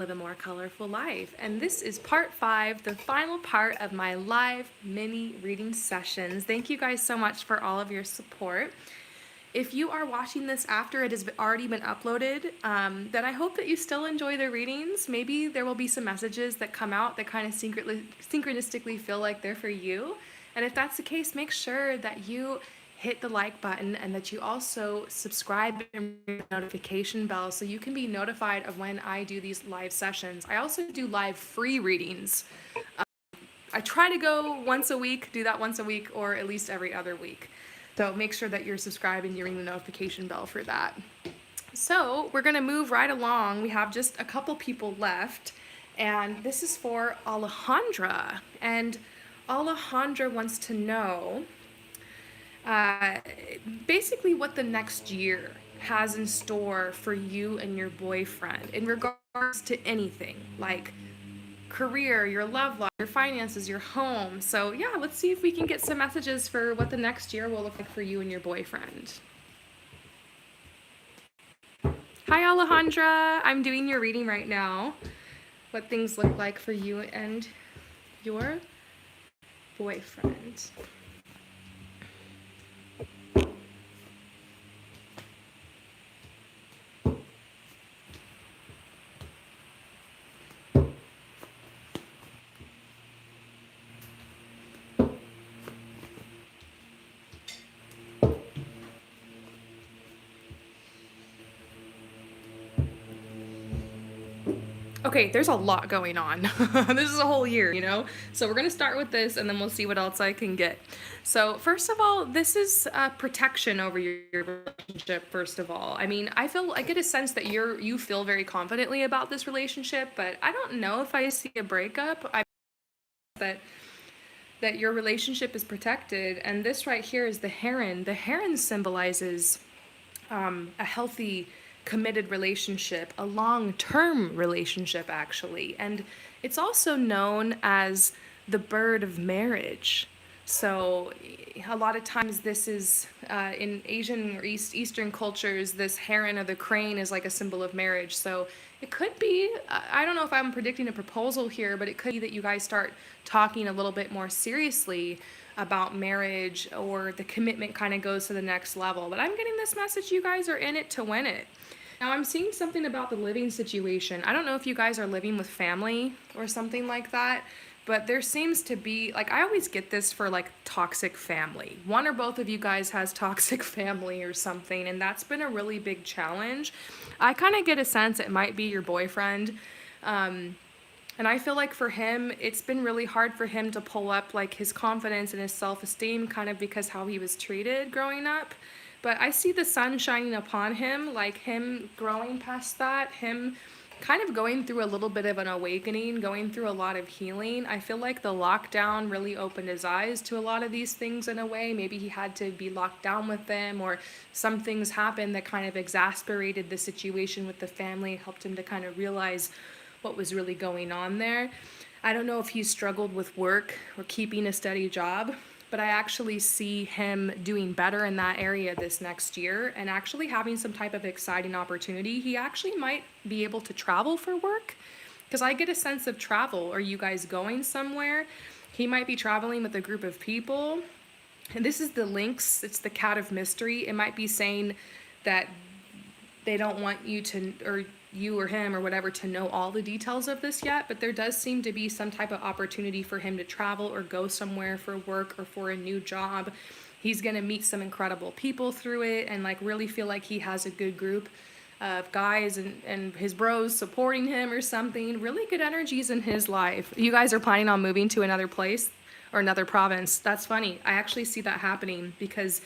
live a more colorful life. And this is part 5, the final part of my live mini reading sessions. Thank you guys so much for all of your support. If you are watching this after it has already been uploaded, then I hope that you still enjoy the readings. Maybe there will be some messages that come out that kind of synchronistically feel like they're for you. And if that's the case, make sure that you hit the like button and that you also subscribe and ring the notification bell so you can be notified of when I do these live sessions. I also do live free readings. I try to go once a week, do that once a week, or at least every other week. So make sure that you're subscribed and you ring the notification bell for that. So we're gonna move right along. We have just a couple people left, and this is for Alejandra. And Alejandra wants to know basically what the next year has in store for you and your boyfriend in regards to anything like career, your love life, your finances, your home. So yeah, let's see if we can get some messages for what the next year will look like for you and your boyfriend. Hi Alejandra, I'm doing your reading right now. What things look like for you and your boyfriend. Okay, there's a lot going on. This is a whole year, you know? So we're gonna start with this and then we'll see what else I can get. So first of all, this is protection over your relationship, first of all. I mean, I get a sense that you feel very confidently about this relationship, but I don't know if I see a breakup. I that your relationship is protected, and this right here is the heron. The heron symbolizes a healthy, committed relationship, a long-term relationship, actually. And it's also known as the bird of marriage. So a lot of times this is in Asian or Eastern cultures, this heron or the crane is like a symbol of marriage. So it could be, I don't know if I'm predicting a proposal here, but it could be that you guys start talking a little bit more seriously about marriage, or the commitment kind of goes to the next level. But I'm getting this message, you guys are in it to win it. Now I'm seeing something about the living situation. I don't know if you guys are living with family or something like that, but there seems to be, like, I always get this for like toxic family. One or both of you guys has toxic family or something, and that's been a really big challenge. I kind of get a sense it might be your boyfriend. And I feel like for him, it's been really hard for him to pull up like his confidence and his self-esteem, kind of because how he was treated growing up. But I see the sun shining upon him, like him growing past that, him kind of going through a little bit of an awakening, going through a lot of healing. I feel like the lockdown really opened his eyes to a lot of these things in a way. Maybe he had to be locked down with them, or some things happened that kind of exasperated the situation with the family, helped him to kind of realize what was really going on there. I don't know if he struggled with work or keeping a steady job, but I actually see him doing better in that area this next year and actually having some type of exciting opportunity. He actually might be able to travel for work, because I get a sense of travel. Are you guys going somewhere? He might be traveling with a group of people. And this is the lynx, it's the cat of mystery. It might be saying that they don't want you to, or you or him or whatever, to know all the details of this yet, but there does seem to be some type of opportunity for him to travel or go somewhere for work or for a new job. He's gonna meet some incredible people through it, and like really feel like he has a good group of guys and his bros supporting him or something. Really good energies in his life. You guys are planning on moving to another place or another province. That's funny. I actually see that happening, because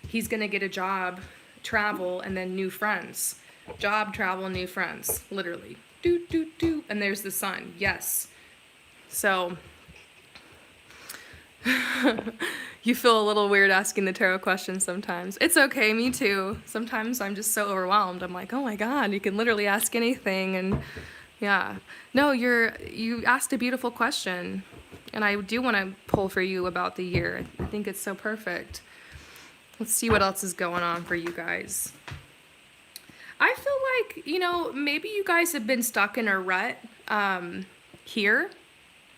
he's gonna get a job, travel, and then new friends. Job, travel, new friends, literally. Do, do, do. And there's the sun. Yes. So you feel a little weird asking the tarot questions sometimes. It's okay, me too. Sometimes I'm just so overwhelmed. I'm like, oh my God, you can literally ask anything. And yeah. No, you asked a beautiful question. And I do want to pull for you about the year. I think it's so perfect. Let's see what else is going on for you guys. I feel like, maybe you guys have been stuck in a rut here.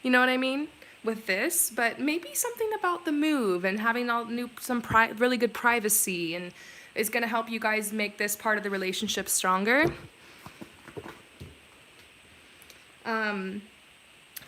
You know what I mean? With this, but maybe something about the move and having really good privacy and is going to help you guys make this part of the relationship stronger.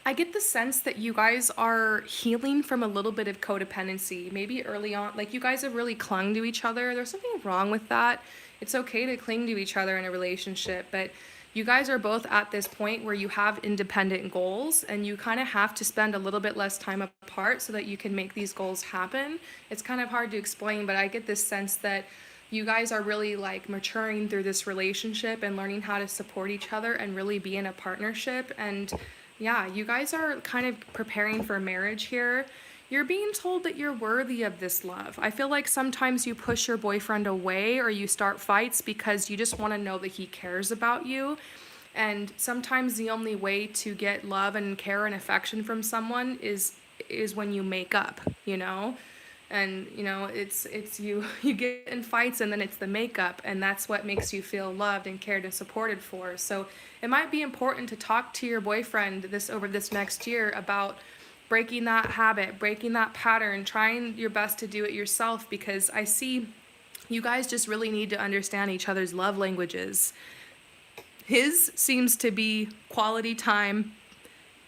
I get the sense that you guys are healing from a little bit of codependency. Maybe early on, like you guys have really clung to each other. There's something wrong with that. It's okay to cling to each other in a relationship, but you guys are both at this point where you have independent goals and you kind of have to spend a little bit less time apart so that you can make these goals happen. It's kind of hard to explain, but I get this sense that you guys are really like maturing through this relationship and learning how to support each other and really be in a partnership. And yeah, you guys are kind of preparing for marriage here. You're being told that you're worthy of this love. I feel like sometimes you push your boyfriend away or you start fights because you just want to know that he cares about you. And sometimes the only way to get love and care and affection from someone is when you make up, And it's you get in fights and then it's the makeup, and that's what makes you feel loved and cared and supported for. So it might be important to talk to your boyfriend over this next year about breaking that habit, breaking that pattern, trying your best to do it yourself, because I see you guys just really need to understand each other's love languages. His seems to be quality time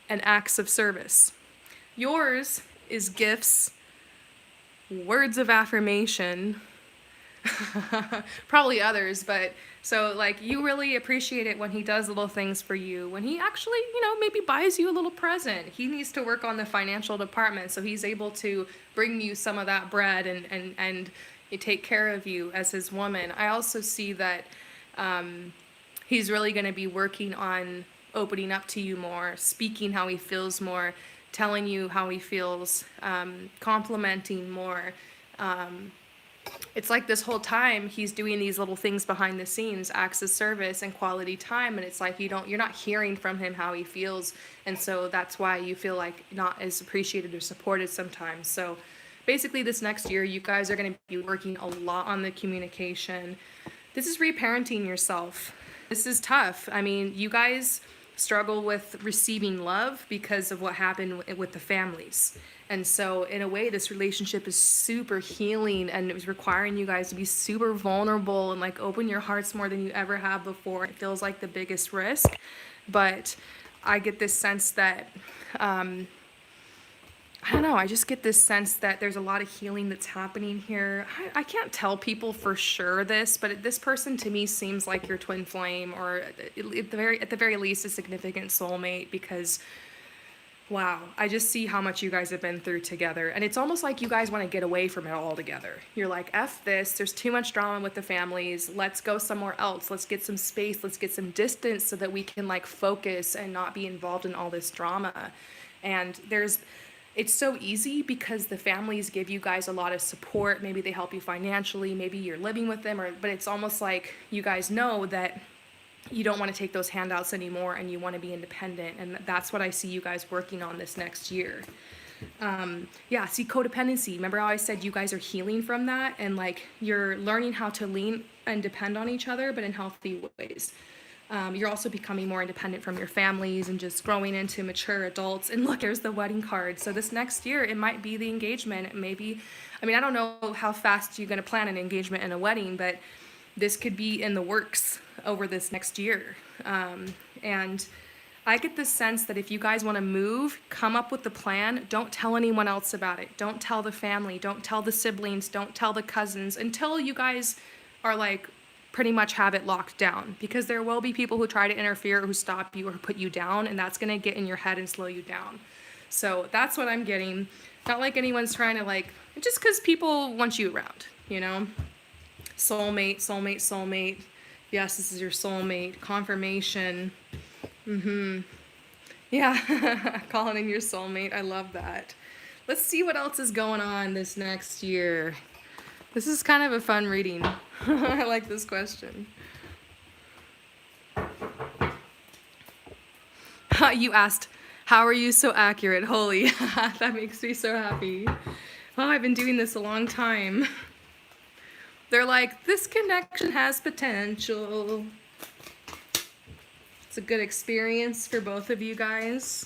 and acts of service. Yours is gifts, words of affirmation, probably others, but so like you really appreciate it when he does little things for you, when he actually, maybe buys you a little present. He needs to work on the financial department so he's able to bring you some of that bread and take care of you as his woman. I also see that he's really going to be working on opening up to you more, speaking how he feels more, telling you how he feels, complimenting more. It's like this whole time he's doing these little things behind the scenes, acts of service and quality time, and it's like you're not hearing from him how he feels, and so that's why you feel like not as appreciated or supported sometimes. So basically this next year you guys are going to be working a lot on the communication. This is reparenting yourself. This is tough. I mean, you guys struggle with receiving love because of what happened with the families. And so in a way, this relationship is super healing, and it was requiring you guys to be super vulnerable and like open your hearts more than you ever have before. It feels like the biggest risk, but I get this sense that, I don't know, I just get this sense that there's a lot of healing that's happening here. I can't tell people for sure but this person to me seems like your twin flame, or at the very least a significant soulmate, because wow, I just see how much you guys have been through together, and it's almost like you guys want to get away from it all together. You're like, F this, there's too much drama with the families, let's go somewhere else, let's get some space, let's get some distance so that we can like focus and not be involved in all this drama. And it's so easy because the families give you guys a lot of support. Maybe they help you financially, maybe you're living with them, but it's almost like you guys know that you don't want to take those handouts anymore and you want to be independent. And that's what I see you guys working on this next year. See, codependency. Remember how I said you guys are healing from that, and like you're learning how to lean and depend on each other, but in healthy ways. You're also becoming more independent from your families and just growing into mature adults. And look, there's the wedding card. So this next year, it might be the engagement. I don't know how fast you're going to plan an engagement and a wedding, but this could be in the works over this next year. And I get this sense that if you guys want to move, come up with the plan. Don't tell anyone else about it. Don't tell the family. Don't tell the siblings. Don't tell the cousins until you guys are like pretty much have it locked down, because there will be people who try to interfere or who stop you or put you down, and that's going to get in your head and slow you down. So that's what I'm getting. Not like anyone's trying to like, just because people want you around, Soulmate. Yes, this is your soulmate. Confirmation. Yeah, calling in your soulmate. I love that. Let's see what else is going on this next year. This is kind of a fun reading. I like this question. You asked, how are you so accurate? Holy, that makes me so happy. Well, I've been doing this a long time. They're like, this connection has potential. It's a good experience for both of you guys.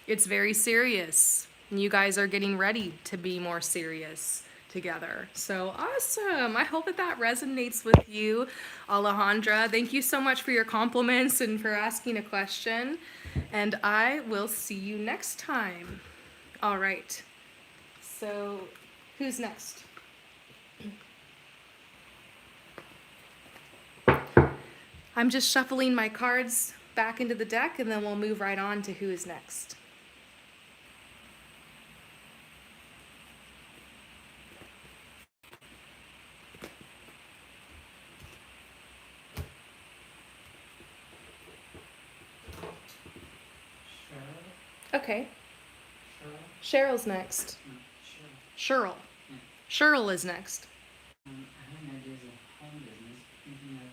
It's very serious. And you guys are getting ready to be more serious together. So awesome. I hope that that resonates with you, Alejandra. Thank you so much for your compliments and for asking a question. And I will see you next time. All right. So who's next? I'm just shuffling my cards back into the deck and then we'll move right on to who is next. Okay. Cheryl's next. Cheryl. Cheryl is next. I have an idea as a home business, thinking of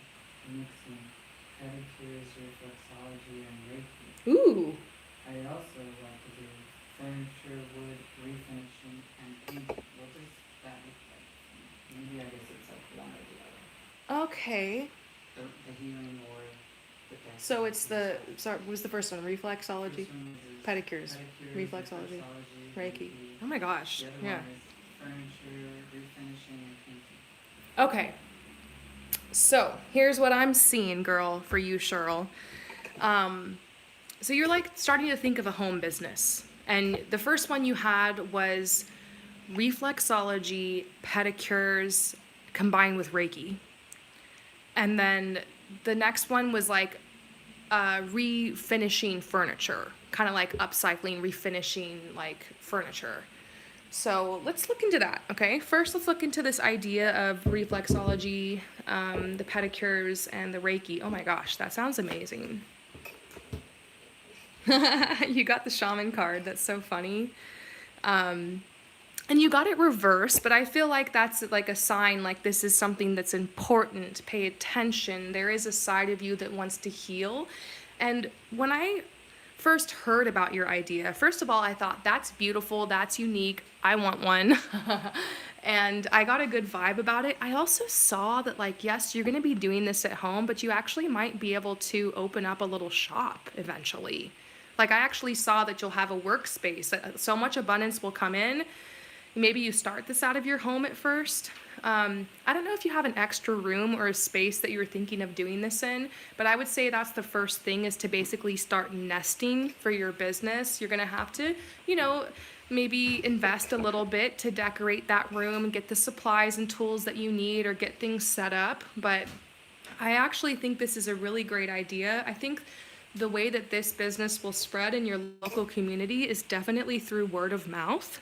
mixing pedicures, reflexology, and Reiki. Ooh. I also like to do furniture, wood, refinishing, and painting. What does that look like? Maybe I guess it's like one or the other. Okay. The healing or the decorating. So it's the, sorry, what was the first one? Reflexology? This one is Pedicures. Reflexology. Reiki. Oh my gosh. The other Yeah. one is furniture, refinishing, and painting. Okay. So here's what I'm seeing, girl, for you, Cheryl. So you're like starting to think of a home business. And the first one you had was reflexology, pedicures combined with Reiki. And then the next one was like refinishing furniture, kind of like upcycling, refinishing like furniture. So let's look into that, okay? First, let's look into this idea of reflexology, the pedicures, and the Reiki. Oh my gosh, that sounds amazing. You got the shaman card. That's so funny. And you got it reversed, but I feel like that's like a sign, like this is something that's important. Pay attention. There is a side of you that wants to heal. And when I first heard about your idea, first of all, I thought that's beautiful, that's unique, I want one. And I got a good vibe about it. I also saw that, like, yes, you're going to be doing this at home, but you actually might be able to open up a little shop eventually. Like, I actually saw that you'll have a workspace, that so much abundance will come in. Maybe you start this out of your home at first. I don't know if you have an extra room or a space that you're thinking of doing this in, but I would say that's the first thing, is to basically start nesting for your business. You're gonna have to, maybe invest a little bit to decorate that room and get the supplies and tools that you need, or get things set up. But I actually think this is a really great idea. I think the way that this business will spread in your local community is definitely through word of mouth.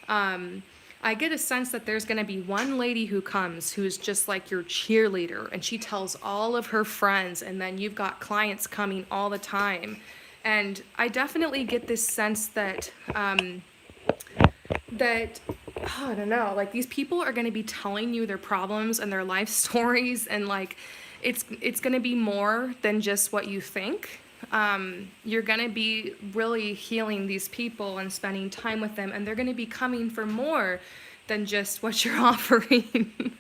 I get a sense that there's going to be one lady who comes who's just like your cheerleader, and she tells all of her friends, and then you've got clients coming all the time. And I definitely get this sense that I don't know, like, these people are going to be telling you their problems and their life stories, and like it's going to be more than just what you think. You're going to be really healing these people and spending time with them, and they're going to be coming for more than just what you're offering,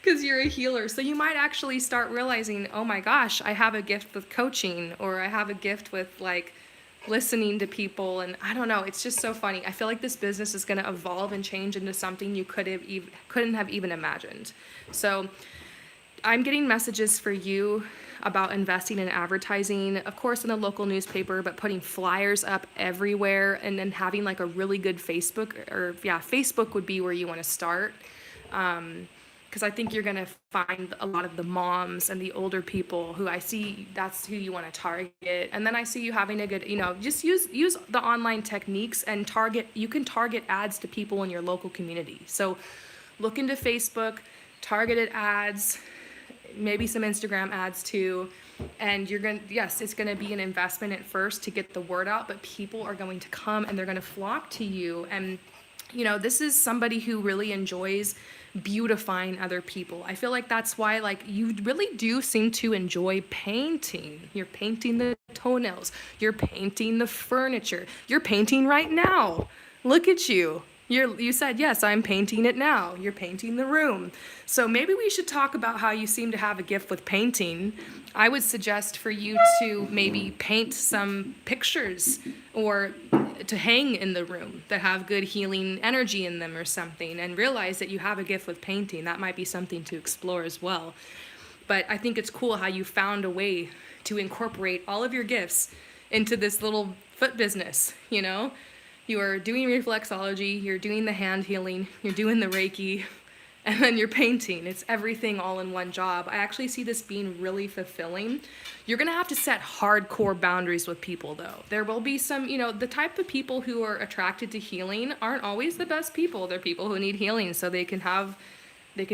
because you're a healer. So you might actually start realizing, oh my gosh, I have a gift with coaching, or I have a gift with like listening to people. And I don't know, it's just so funny. I feel like this business is going to evolve and change into something you couldn't have even imagined. So I'm getting messages for you about investing in advertising, of course, in the local newspaper, but putting flyers up everywhere, and then having like a really good Facebook would be where you want to start. Because I think you're going to find a lot of the moms and the older people who I see, that's who you want to target. And then I see you having a good, just use the online techniques and you can target ads to people in your local community. So look into Facebook, targeted ads, maybe some Instagram ads too. And it's going to be an investment at first to get the word out, but people are going to come and they're going to flock to you. And, this is somebody who really enjoys beautifying other people. I feel like that's why, like, you really do seem to enjoy painting. You're painting the toenails. You're painting the furniture. You're painting right now. Look at you. You said, yes, I'm painting it now. You're painting the room. So maybe we should talk about how you seem to have a gift with painting. I would suggest for you to maybe paint some pictures or to hang in the room that have good healing energy in them or something, and realize that you have a gift with painting. That might be something to explore as well. But I think it's cool how you found a way to incorporate all of your gifts into this little foot business, you know? You are doing reflexology, you're doing the hand healing, you're doing the Reiki, and then you're painting. It's everything all in one job. I actually see this being really fulfilling. You're gonna have to set hardcore boundaries with people though. There will be some, the type of people who are attracted to healing aren't always the best people. They're people who need healing so they can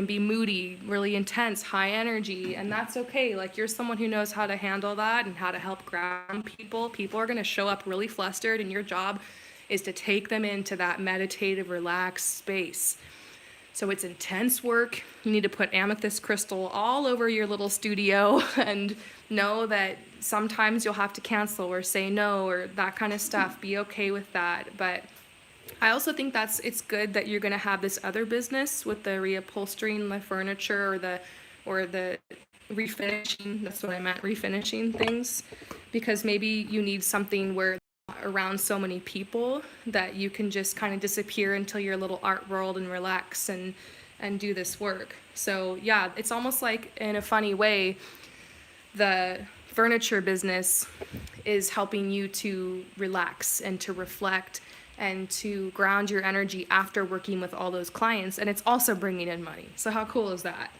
be moody, really intense, high energy, and that's okay. Like, you're someone who knows how to handle that and how to help ground people. People are gonna show up really flustered, and your job is to take them into that meditative, relaxed space. So it's intense work. You need to put amethyst crystal all over your little studio and know that sometimes you'll have to cancel or say no or that kind of stuff. Be okay with that. But I also think it's good that you're going to have this other business with the reupholstering the furniture or the refinishing. That's what I meant, refinishing things, because maybe you need something where around so many people that you can just kind of disappear into your little art world and relax and do this work. So yeah, it's almost like, in a funny way, the furniture business is helping you to relax and to reflect and to ground your energy after working with all those clients, and it's also bringing in money. So how cool is that?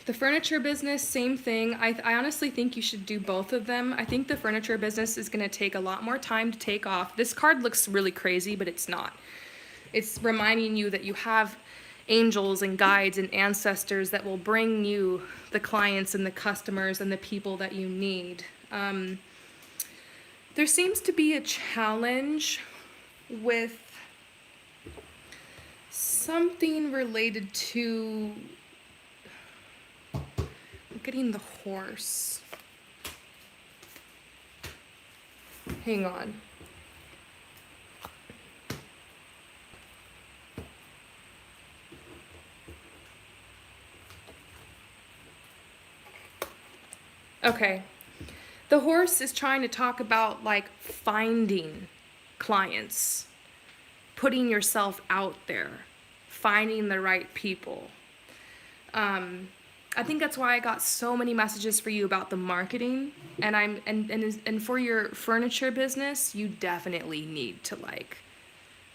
The furniture business, same thing. I honestly think you should do both of them. I think the furniture business is going to take a lot more time to take off. This card looks really crazy, but it's not. It's reminding you that you have angels and guides and ancestors that will bring you the clients and the customers and the people that you need. There seems to be a challenge with something related to getting the horse. Hang on. Okay. The horse is trying to talk about like finding clients, putting yourself out there, finding the right people. I think that's why I got so many messages for you about the marketing, and for your furniture business, you definitely need to like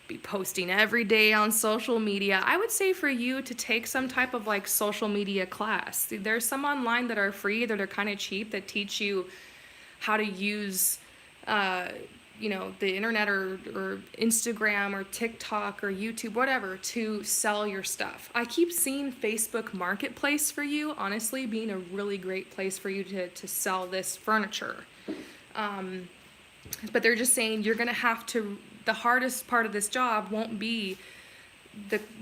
be posting every day on social media. I would say for you to take some type of like social media class. There's some online that are free, that are kind of cheap, that teach you how to use the internet or Instagram or TikTok or YouTube, whatever, to sell your stuff. I keep seeing Facebook Marketplace for you, honestly, being a really great place for you to sell this furniture. But they're just saying you're going to have to, the hardest part of this job won't be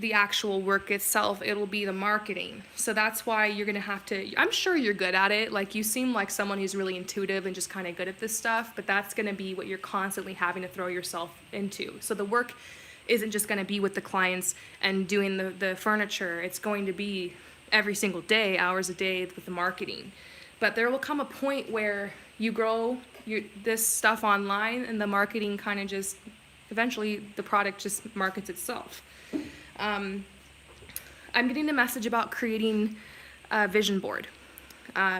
the actual work itself, it'll be the marketing. So that's why you're gonna have to, I'm sure you're good at it, like you seem like someone who's really intuitive and just kind of good at this stuff, but that's gonna be what you're constantly having to throw yourself into. So the work isn't just gonna be with the clients and doing the furniture, it's going to be every single day, hours a day with the marketing. But there will come a point where you grow this stuff online and the marketing kind of just, eventually the product just markets itself. I'm getting a message about creating a vision board,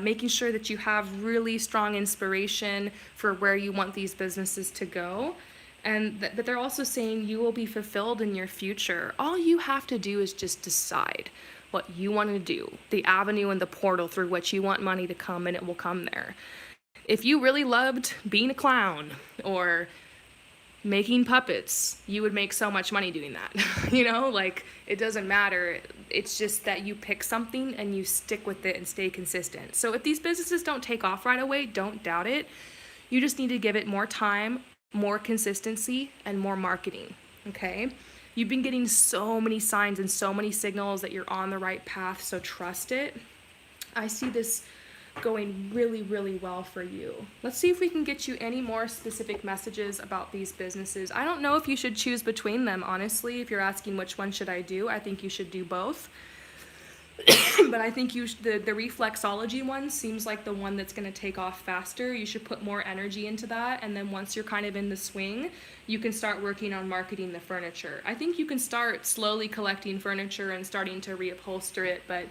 making sure that you have really strong inspiration for where you want these businesses to go. But they're also saying you will be fulfilled in your future. All you have to do is just decide what you want to do, the avenue and the portal through which you want money to come, and it will come there. If you really loved being a clown or making puppets, you would make so much money doing that. Like, it doesn't matter. It's just that you pick something and you stick with it and stay consistent. So if these businesses don't take off right away, don't doubt it. You just need to give it more time, more consistency, and more marketing, okay? You've been getting so many signs and so many signals that you're on the right path, so trust it. I see this going really, really well for you. Let's see if we can get you any more specific messages about these businesses. I don't know if you should choose between them, honestly. If you're asking which one should I do, I think you should do both. But I think the reflexology one seems like the one that's going to take off faster. You should put more energy into that, and then once you're kind of in the swing, you can start working on marketing the furniture. I think you can start slowly collecting furniture and starting to reupholster it, but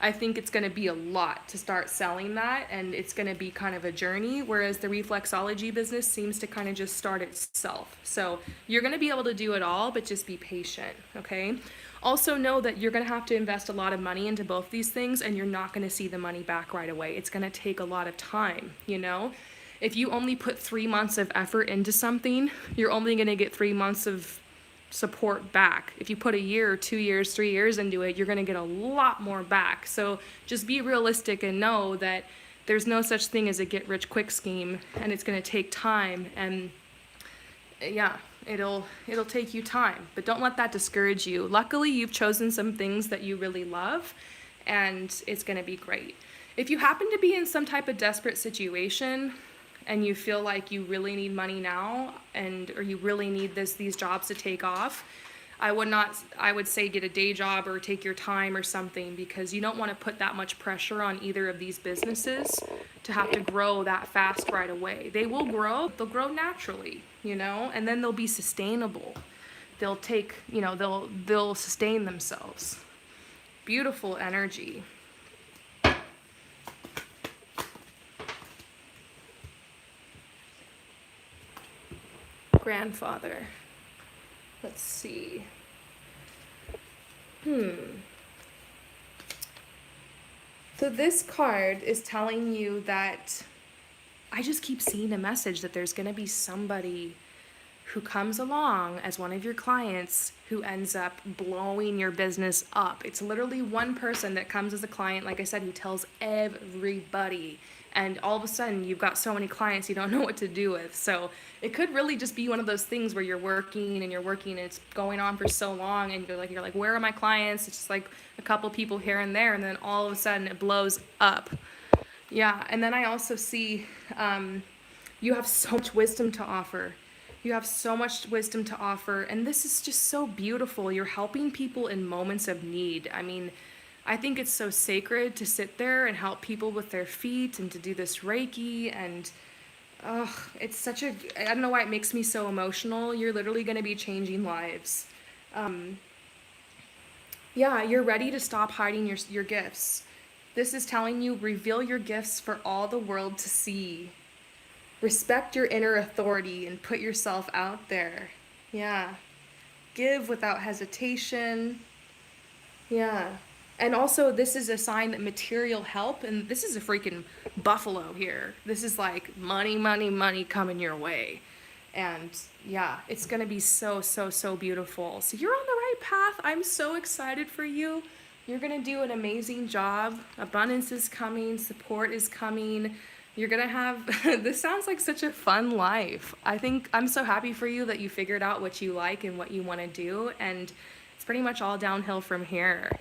I think it's going to be a lot to start selling that, and it's going to be kind of a journey, whereas the reflexology business seems to kind of just start itself. So you're going to be able to do it all, but just be patient, okay? Also know that you're going to have to invest a lot of money into both these things, and you're not going to see the money back right away. It's going to take a lot of time, you know? If you only put 3 months of effort into something, you're only going to get 3 months of support back. If you put a year or 2 years, 3 years into it, you're going to get a lot more back. So just be realistic and know that there's no such thing as a get rich quick scheme, and it's going to take time, and yeah, it'll take you time, but don't let that discourage you. Luckily, you've chosen some things that you really love, and it's going to be great. If you happen to be in some type of desperate situation and you feel like you really need money now, or you really need these jobs to take off, I would say get a day job or take your time or something, because you don't want to put that much pressure on either of these businesses to have to grow that fast right away. They will grow, they'll grow naturally, you know, and then they'll be sustainable. They'll take, you know, they'll sustain themselves. Beautiful energy. Grandfather. Let's see. So this card is telling you that I just keep seeing a message that there's going to be somebody who comes along as one of your clients who ends up blowing your business up. It's literally one person that comes as a client, like I said, who tells everybody. And all of a sudden, you've got so many clients you don't know what to do with. So it could really just be one of those things where you're working and it's going on for so long, and you're like, where are my clients? It's just like a couple people here and there, and then all of a sudden it blows up. Yeah, and then I also see you have so much wisdom to offer. You have so much wisdom to offer, and this is just so beautiful. You're helping people in moments of need. I mean, I think it's so sacred to sit there and help people with their feet and to do this Reiki, and it's such a, I don't know why it makes me so emotional. You're literally going to be changing lives. Yeah, you're ready to stop hiding your gifts. This is telling you, reveal your gifts for all the world to see. Respect your inner authority and put yourself out there. Yeah. Give without hesitation. Yeah. And also, this is a sign that material help, and this is a freaking buffalo here. This is like money, money, money coming your way. And yeah, it's going to be so, so, so beautiful. So you're on the right path. I'm so excited for you. You're going to do an amazing job. Abundance is coming. Support is coming. You're going to have, this sounds like such a fun life. I think I'm so happy for you that you figured out what you like and what you want to do. And it's pretty much all downhill from here.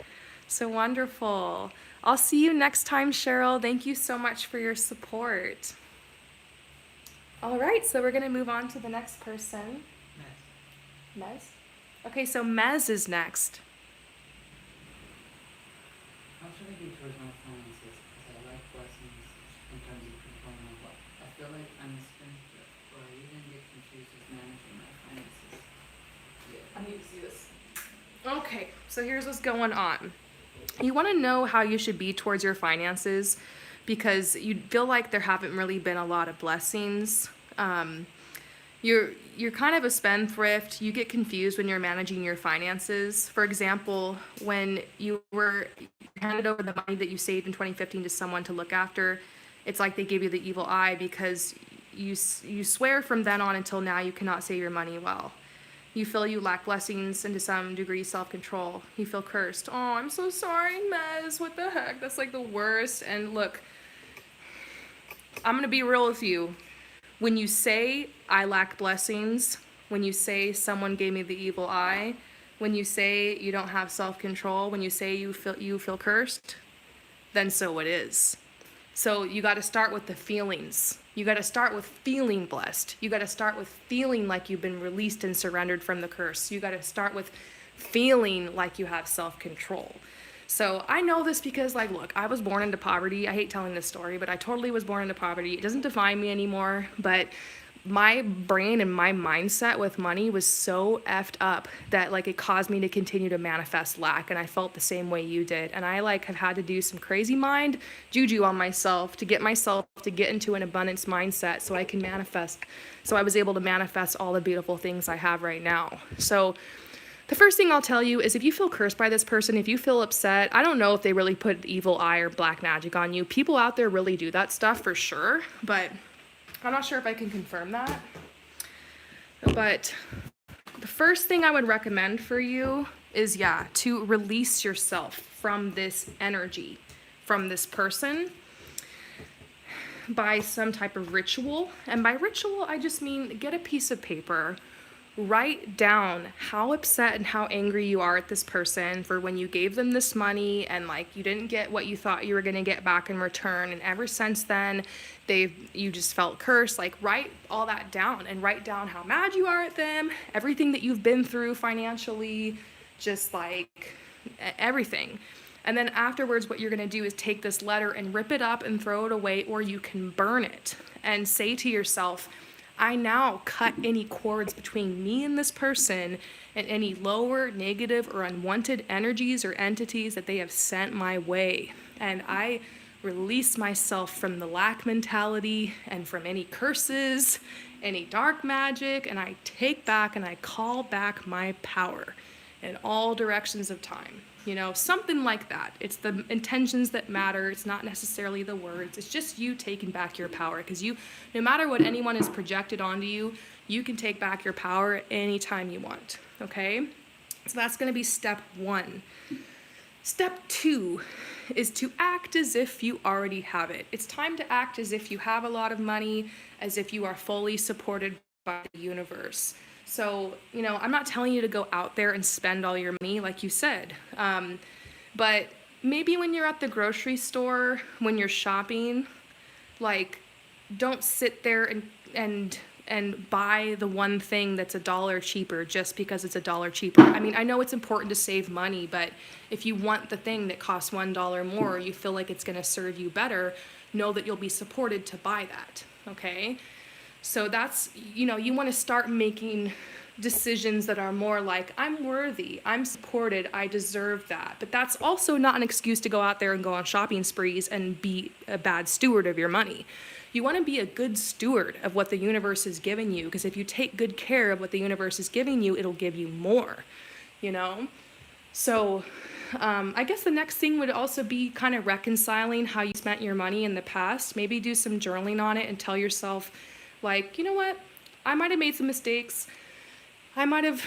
So wonderful. I'll see you next time, Cheryl. Thank you so much for your support. All right, so we're going to move on to the next person. Mez? Okay, so Mez is next. How should I be towards my finances? Because I like blessings in terms of controlling my wealth. I feel like I'm a spendthrift, or I even get confused with managing my finances. Yeah. I need to see this. Okay, so here's what's going on. You want to know how you should be towards your finances, because you feel like there haven't really been a lot of blessings. You're kind of a spendthrift. You get confused when you're managing your finances. For example, when you handed over the money that you saved in 2015 to someone to look after, it's like they gave you the evil eye, because you swear from then on until now you cannot save your money well. You feel you lack blessings and to some degree self-control. You feel cursed. Oh, I'm so sorry, Mez. What the heck? That's like the worst. And look, I'm going to be real with you. When you say I lack blessings, when you say someone gave me the evil eye, when you say you don't have self-control, when you say you feel cursed, then so it is. So you got to start with the feelings. You got to start with feeling blessed. You got to start with feeling like you've been released and surrendered from the curse. You got to start with feeling like you have self-control. So I know this because, like, look, I was born into poverty. I hate telling this story, but I totally was born into poverty. It doesn't define me anymore, but my brain and my mindset with money was so effed up that, like, it caused me to continue to manifest lack, and I felt the same way you did. And I, like, have had to do some crazy mind juju on myself to get into an abundance mindset so I can manifest, so I was able to manifest all the beautiful things I have right now. So the first thing I'll tell you is, if you feel cursed by this person, if you feel upset, I don't know if they really put evil eye or black magic on you. People out there really do that stuff for sure, but I'm not sure if I can confirm that. But the first thing I would recommend for you is, to release yourself from this energy, from this person, by some type of ritual. And by ritual, I just mean get a piece of paper, write down how upset and how angry you are at this person for when you gave them this money and, like, you didn't get what you thought you were going to get back in return, and ever since then you just felt cursed. Like, write all that down, and write down how mad you are at them, everything that you've been through financially, just like everything. And then afterwards, what you're going to do is take this letter and rip it up and throw it away, or you can burn it and say to yourself, I now cut any cords between me and this person, and any lower, negative, or unwanted energies or entities that they have sent my way. And I release myself from the lack mentality and from any curses, any dark magic, and I take back and I call back my power in all directions of time. You know, something like that. It's the intentions that matter. It's not necessarily the words. It's just you taking back your power, because no matter what anyone has projected onto you, you can take back your power anytime you want, okay? So that's going to be step 1. Step 2 is to act as if you already have it. It's time to act as if you have a lot of money, as if you are fully supported by the universe. So, you know, I'm not telling you to go out there and spend all your money, like you said. But maybe when you're at the grocery store, when you're shopping, like, don't sit there and buy the one thing that's $1 cheaper just because it's $1 cheaper. I mean, I know it's important to save money, but if you want the thing that costs $1 more, or you feel like it's going to serve you better, know that you'll be supported to buy that, okay? So that's, you know, you want to start making decisions that are more like, I'm worthy, I'm supported, I deserve that. But that's also not an excuse to go out there and go on shopping sprees and be a bad steward of your money. You want to be a good steward of what the universe has given you, because if you take good care of what the universe is giving you, it'll give you more, you know? So I guess the next thing would also be kind of reconciling how you spent your money in the past. Maybe do some journaling on it and tell yourself, like, you know what, I might have made some mistakes. I might have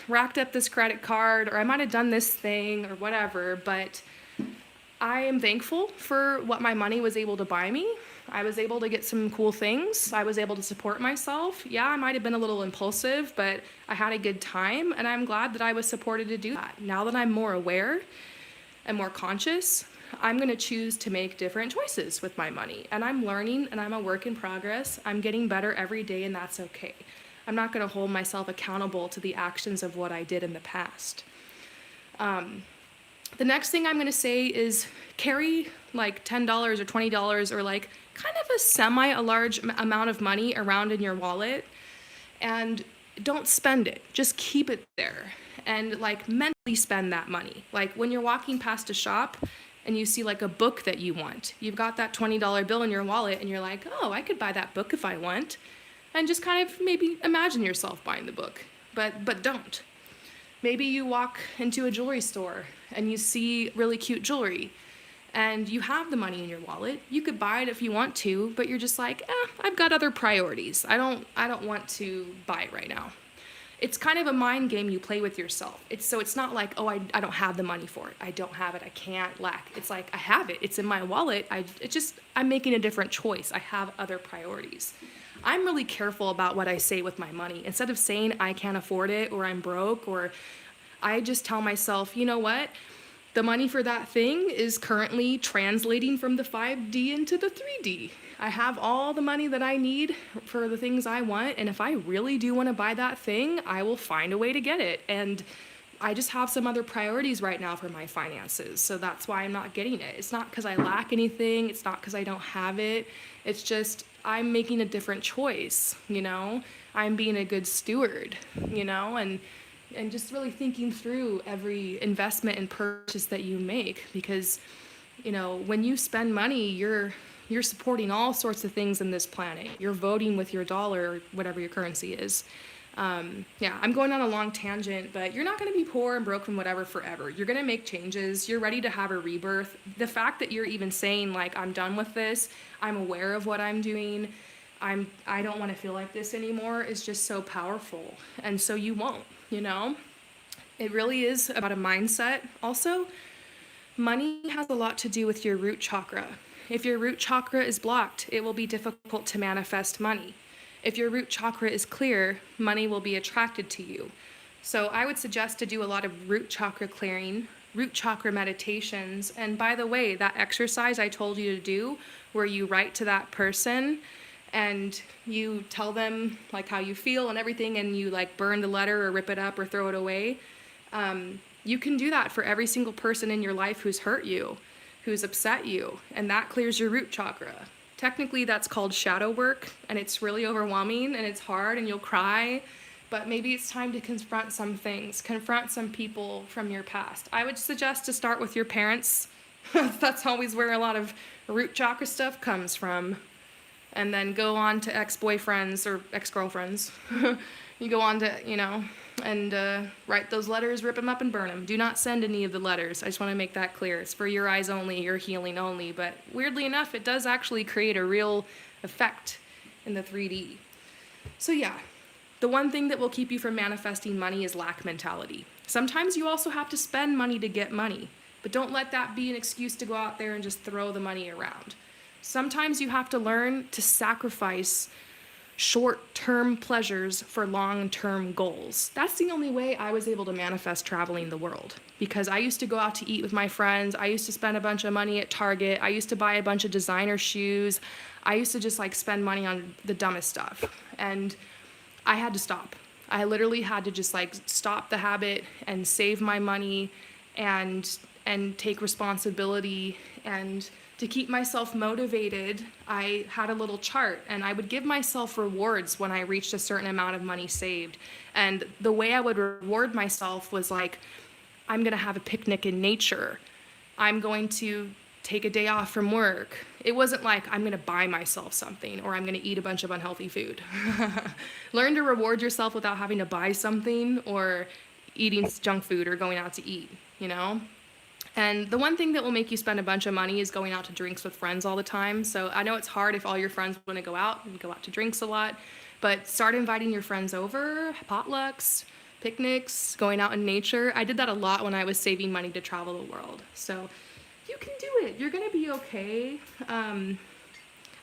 racked up this credit card, or I might have done this thing or whatever, but I am thankful for what my money was able to buy me. I was able to get some cool things. I was able to support myself. Yeah, I might have been a little impulsive, but I had a good time, and I'm glad that I was supported to do that. Now that I'm more aware and more conscious, I'm going to choose to make different choices with my money. And I'm learning, and I'm a work in progress. I'm getting better every day, and that's okay. I'm not going to hold myself accountable to the actions of what I did in the past. The next thing I'm going to say is carry like $10 or $20 or like kind of a large amount of money around in your wallet, and don't spend it. Just keep it there and like mentally spend that money. Like when you're walking past a shop and you see like a book that you want, you've got that $20 bill in your wallet and you're like, oh, I could buy that book if I want. And just kind of maybe imagine yourself buying the book, but don't. Maybe you walk into a jewelry store and you see really cute jewelry and you have the money in your wallet. You could buy it if you want to, but you're just like, I've got other priorities. I don't want to buy it right now. It's kind of a mind game you play with yourself. It's not like, oh, I don't have the money for it. I don't have it. I can't lack. It's like, I have it. It's in my wallet. I'm making a different choice. I have other priorities. I'm really careful about what I say with my money. Instead of saying I can't afford it or I'm broke, or I just tell myself, you know what? The money for that thing is currently translating from the 5D into the 3D. I have all the money that I need for the things I want, and if I really do want to buy that thing, I will find a way to get it. And I just have some other priorities right now for my finances, so that's why I'm not getting it. It's not because I lack anything, it's not because I don't have it. It's just I'm making a different choice, you know? I'm being a good steward, you know? And just really thinking through every investment and purchase that you make, because you know, when you spend money, you're supporting all sorts of things in this planet. You're voting with your dollar, or whatever your currency is. Yeah, I'm going on a long tangent, but you're not going to be poor and broke and whatever forever. You're going to make changes. You're ready to have a rebirth. The fact that you're even saying like, I'm done with this, I'm aware of what I'm doing, I don't want to feel like this anymore, is just so powerful. And so you won't, you know? It really is about a mindset. Also, money has a lot to do with your root chakra. If your root chakra is blocked, it will be difficult to manifest money. If your root chakra is clear, money will be attracted to you. So I would suggest to do a lot of root chakra clearing, root chakra meditations. And by the way, that exercise I told you to do, where you write to that person and you tell them like how you feel and everything, and you like burn the letter or rip it up or throw it away. You can do that for every single person in your life who's hurt you, who's upset you, and that clears your root chakra. Technically, that's called shadow work, and it's really overwhelming, and it's hard, and you'll cry, but maybe it's time to confront some things, confront some people from your past. I would suggest to start with your parents. That's always where a lot of root chakra stuff comes from. And then go on to ex-boyfriends or ex-girlfriends. You go on to, you know, and write those letters, rip them up and burn them. Do not send any of the letters. I just want to make that clear. It's for your eyes only, your healing only. But weirdly enough, it does actually create a real effect in the 3D. So yeah, the one thing that will keep you from manifesting money is lack mentality. Sometimes you also have to spend money to get money, but don't let that be an excuse to go out there and just throw the money around. Sometimes you have to learn to sacrifice short-term pleasures for long-term goals. That's the only way I was able to manifest traveling the world, because I used to go out to eat with my friends. I used to spend a bunch of money at Target. I used to buy a bunch of designer shoes. I used to just like spend money on the dumbest stuff. And I had to stop. I literally had to just like stop the habit and save my money and take responsibility. And to keep myself motivated, I had a little chart, and I would give myself rewards when I reached a certain amount of money saved. And the way I would reward myself was like, I'm gonna have a picnic in nature. I'm going to take a day off from work. It wasn't like I'm gonna buy myself something or I'm gonna eat a bunch of unhealthy food. Learn to reward yourself without having to buy something or eating junk food or going out to eat, you know? And the one thing that will make you spend a bunch of money is going out to drinks with friends all the time. So I know it's hard if all your friends want to go out and go out to drinks a lot, but start inviting your friends over, potlucks, picnics, going out in nature. I did that a lot when I was saving money to travel the world. So you can do it. You're going to be okay. I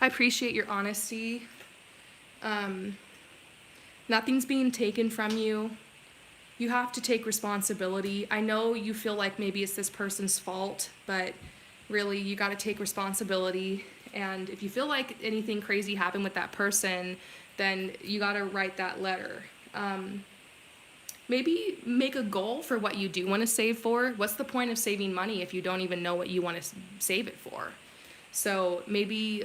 appreciate your honesty. Nothing's being taken from you. You have to take responsibility. I know you feel like maybe it's this person's fault, but really you got to take responsibility. And if you feel like anything crazy happened with that person, then you got to write that letter. Maybe make a goal for what you do want to save for. What's the point of saving money if you don't even know what you want to save it for? So maybe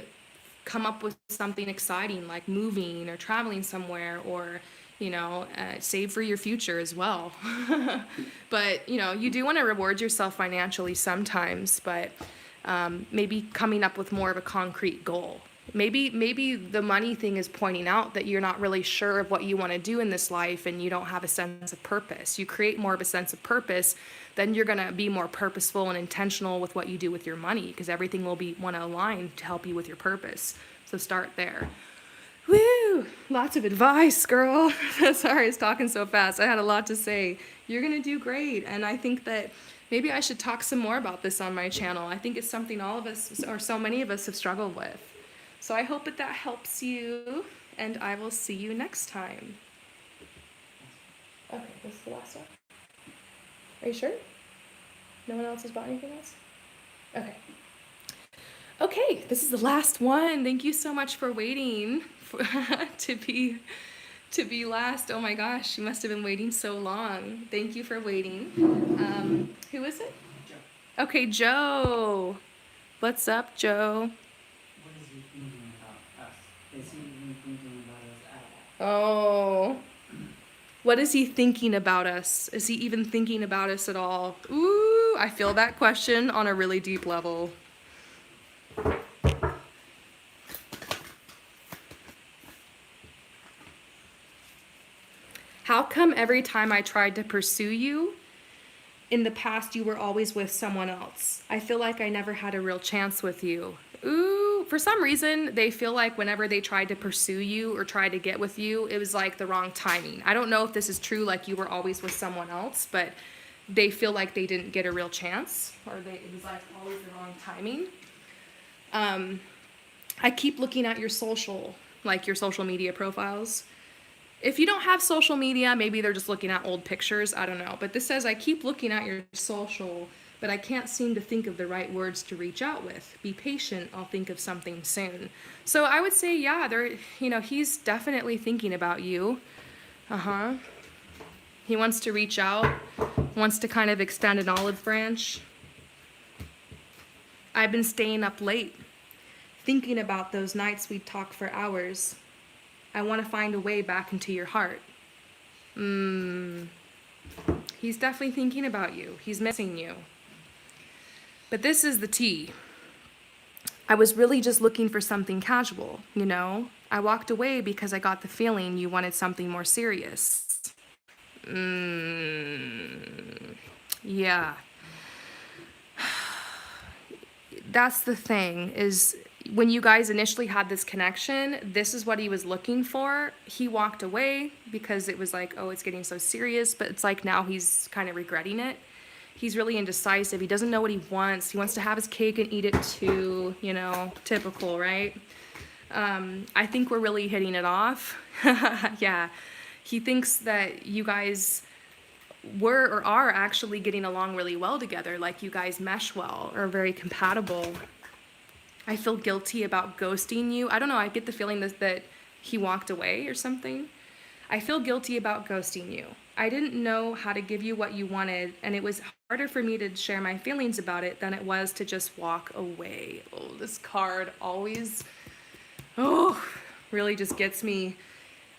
come up with something exciting like moving or traveling somewhere, or you know, save for your future as well. But, you know, you do want to reward yourself financially sometimes, but maybe coming up with more of a concrete goal. Maybe the money thing is pointing out that you're not really sure of what you want to do in this life and you don't have a sense of purpose. You create more of a sense of purpose, then you're going to be more purposeful and intentional with what you do with your money, because everything will want to align to help you with your purpose. So start there. Woo! Lots of advice, girl. Sorry, I was talking so fast. I had a lot to say. You're going to do great. And I think that maybe I should talk some more about this on my channel. I think it's something all of us, or so many of us, have struggled with. So I hope that helps you, and I will see you next time. Okay, this is the last one. Are you sure? No one else has bought anything else? Okay. Okay, this is the last one. Thank you so much for waiting to be last. Oh my gosh, you must have been waiting so long. Thank you for waiting. Who is it? Joe, Okay, Joe. What's up, Joe? what is he thinking about us? Is he even thinking about us at all? Oh. What is he thinking about us? Is he even thinking about us at all? Ooh, I feel that question on a really deep level. How come every time I tried to pursue you, in the past you were always with someone else? I feel like I never had a real chance with you. Ooh, for some reason, they feel like whenever they tried to pursue you or tried to get with you, it was like the wrong timing. I don't know if this is true, like you were always with someone else, but they feel like they didn't get a real chance, or it was like always the wrong timing. I keep looking at your social media profiles. If you don't have social media, maybe they're just looking at old pictures. I don't know. But this says, I keep looking at your social, but I can't seem to think of the right words to reach out with. Be patient. I'll think of something soon. So I would say, yeah, he's definitely thinking about you. Uh-huh. He wants to reach out, wants to kind of extend an olive branch. I've been staying up late, thinking about those nights we'd talk for hours. I want to find a way back into your heart. He's definitely thinking about you. He's missing you. But this is the tea. I was really just looking for something casual, you know? I walked away because I got the feeling you wanted something more serious. Yeah. That's the thing, is when you guys initially had this connection, this is what he was looking for. He walked away because it was like, oh, it's getting so serious, but it's like now he's kind of regretting it. He's really indecisive. He doesn't know what he wants. He wants to have his cake and eat it too, typical, right? I think we're really hitting it off. Yeah. He thinks that you guys were or are actually getting along really well together, like you guys mesh well, or are very compatible. I feel guilty about ghosting you. I don't know, I get the feeling that he walked away or something. I feel guilty about ghosting you. I didn't know how to give you what you wanted, and it was harder for me to share my feelings about it than it was to just walk away. Oh, this card always, really just gets me.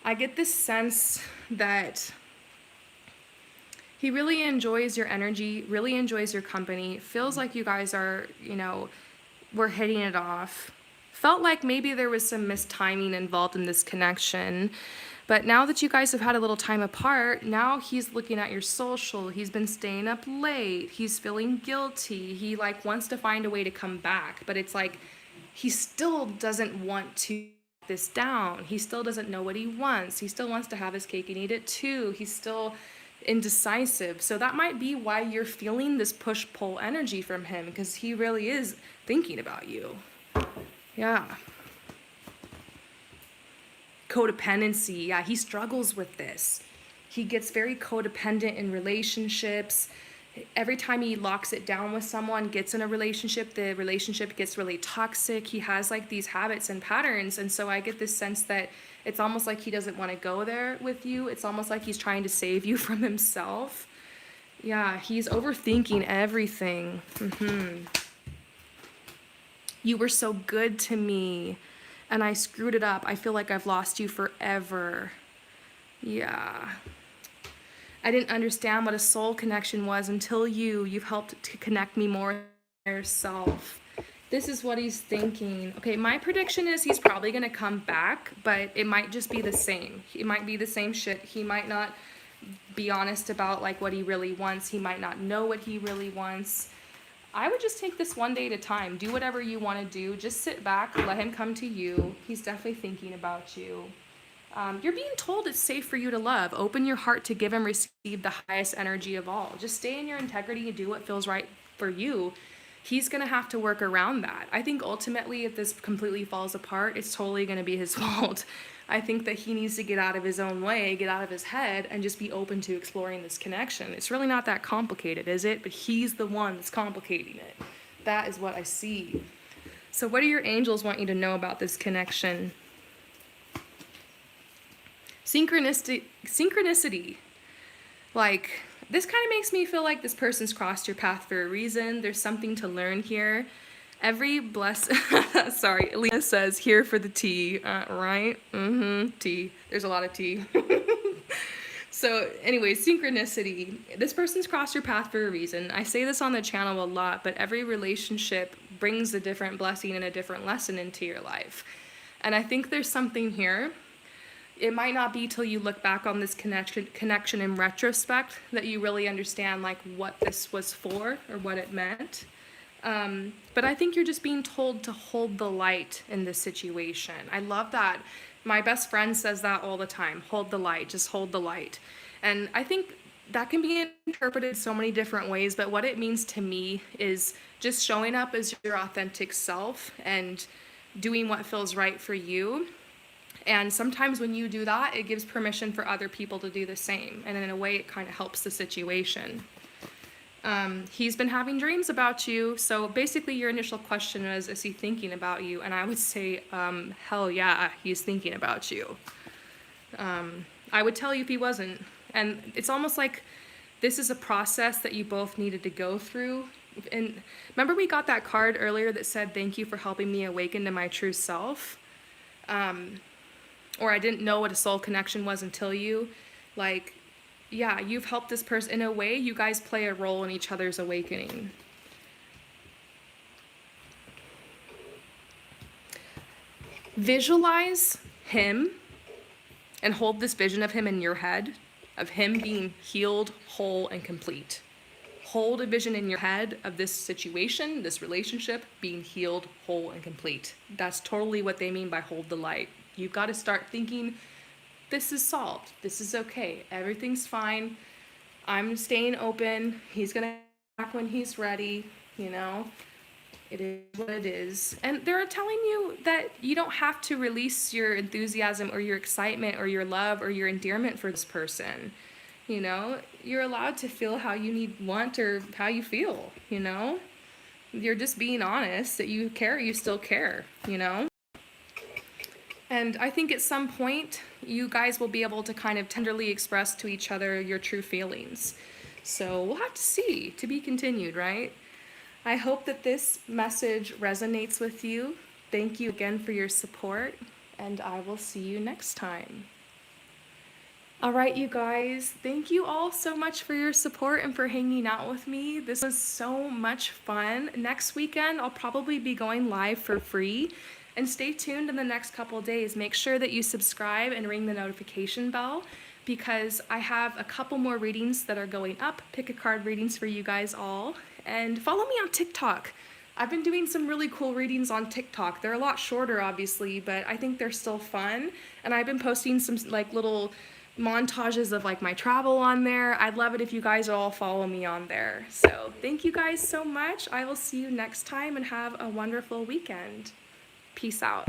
I get this sense that he really enjoys your energy, really enjoys your company, feels like you guys are, we're hitting it off. Felt like maybe there was some mistiming involved in this connection. But now that you guys have had a little time apart, now he's looking at your social. He's been staying up late. He's feeling guilty. He wants to find a way to come back. But it's like he still doesn't want to this down. He still doesn't know what he wants. He still wants to have his cake and eat it too. He's still indecisive. So that might be why you're feeling this push-pull energy from him, because he really is thinking about you. Yeah. Codependency. Yeah, he struggles with this. He gets very codependent in relationships. Every time he locks it down with someone, gets in a relationship, the relationship gets really toxic. He has these habits and patterns. And so I get this sense that it's almost like he doesn't want to go there with you. It's almost like he's trying to save you from himself. Yeah, he's overthinking everything. You were so good to me, and I screwed it up. I feel like I've lost you forever. Yeah. I didn't understand what a soul connection was until you've helped to connect me more with yourself. This is what he's thinking. Okay, my prediction is he's probably going to come back, but it might just be the same. It might be the same shit. He might not be honest about what he really wants. He might not know what he really wants. I would just take this one day at a time. Do whatever you want to do. Just sit back, let him come to you. He's definitely thinking about you. You're being told it's safe for you to love. Open your heart to give and receive the highest energy of all. Just stay in your integrity and do what feels right for you. he's going to have to work around that. I think ultimately, if this completely falls apart, it's totally going to be his fault. I think that he needs to get out of his own way, get out of his head, and just be open to exploring this connection. It's really not that complicated, is it? But he's the one that's complicating it. That is what I see. So what do your angels want you to know about this connection? Synchronicity. Like, this kind of makes me feel like this person's crossed your path for a reason. There's something to learn here. Sorry, Elena says, here for the tea, right? Tea. There's a lot of tea. So anyway, synchronicity. This person's crossed your path for a reason. I say this on the channel a lot, but every relationship brings a different blessing and a different lesson into your life. And I think there's something here. It might not be till you look back on this connection in retrospect that you really understand like what this was for or what it meant. But I think you're just being told to hold the light in this situation. I love that. My best friend says that all the time. Hold the light, just hold the light. And I think that can be interpreted so many different ways, but what it means to me is just showing up as your authentic self and doing what feels right for you. And sometimes when you do that, it gives permission for other people to do the same. And in a way, it kind of helps the situation. He's been having dreams about you. So basically your initial question was, is he thinking about you? And I would say, hell yeah, he's thinking about you. I would tell you if he wasn't. And it's almost like this is a process that you both needed to go through. And remember we got that card earlier that said, thank you for helping me awaken to my true self. Or I didn't know what a soul connection was until you. Like, yeah, you've helped this person. In a way, you guys play a role in each other's awakening. Visualize him and hold this vision of him in your head, of him being healed, whole, and complete. Hold a vision in your head of this situation, this relationship, being healed, whole, and complete. That's totally what they mean by hold the light. You've got to start thinking, this is solved. This is okay. Everything's fine. I'm staying open. He's going to come back when he's ready. You know, it is what it is. And they're telling you that you don't have to release your enthusiasm or your excitement or your love or your endearment for this person. You know, you're allowed to feel how you want or how you feel, you know. You're just being honest that you care, you still care, you know. And I think at some point, you guys will be able to kind of tenderly express to each other your true feelings. So we'll have to see, to be continued, right? I hope that this message resonates with you. Thank you again for your support, and I will see you next time. All right, you guys, thank you all so much for your support and for hanging out with me. This was so much fun. Next weekend, I'll probably be going live for free. And stay tuned in the next couple of days. Make sure that you subscribe and ring the notification bell because I have a couple more readings that are going up, pick a card readings for you guys all. And follow me on TikTok. I've been doing some really cool readings on TikTok. They're a lot shorter, obviously, but I think they're still fun. And I've been posting some like little montages of like my travel on there. I'd love it if you guys all follow me on there. So thank you guys so much. I will see you next time and have a wonderful weekend. Peace out.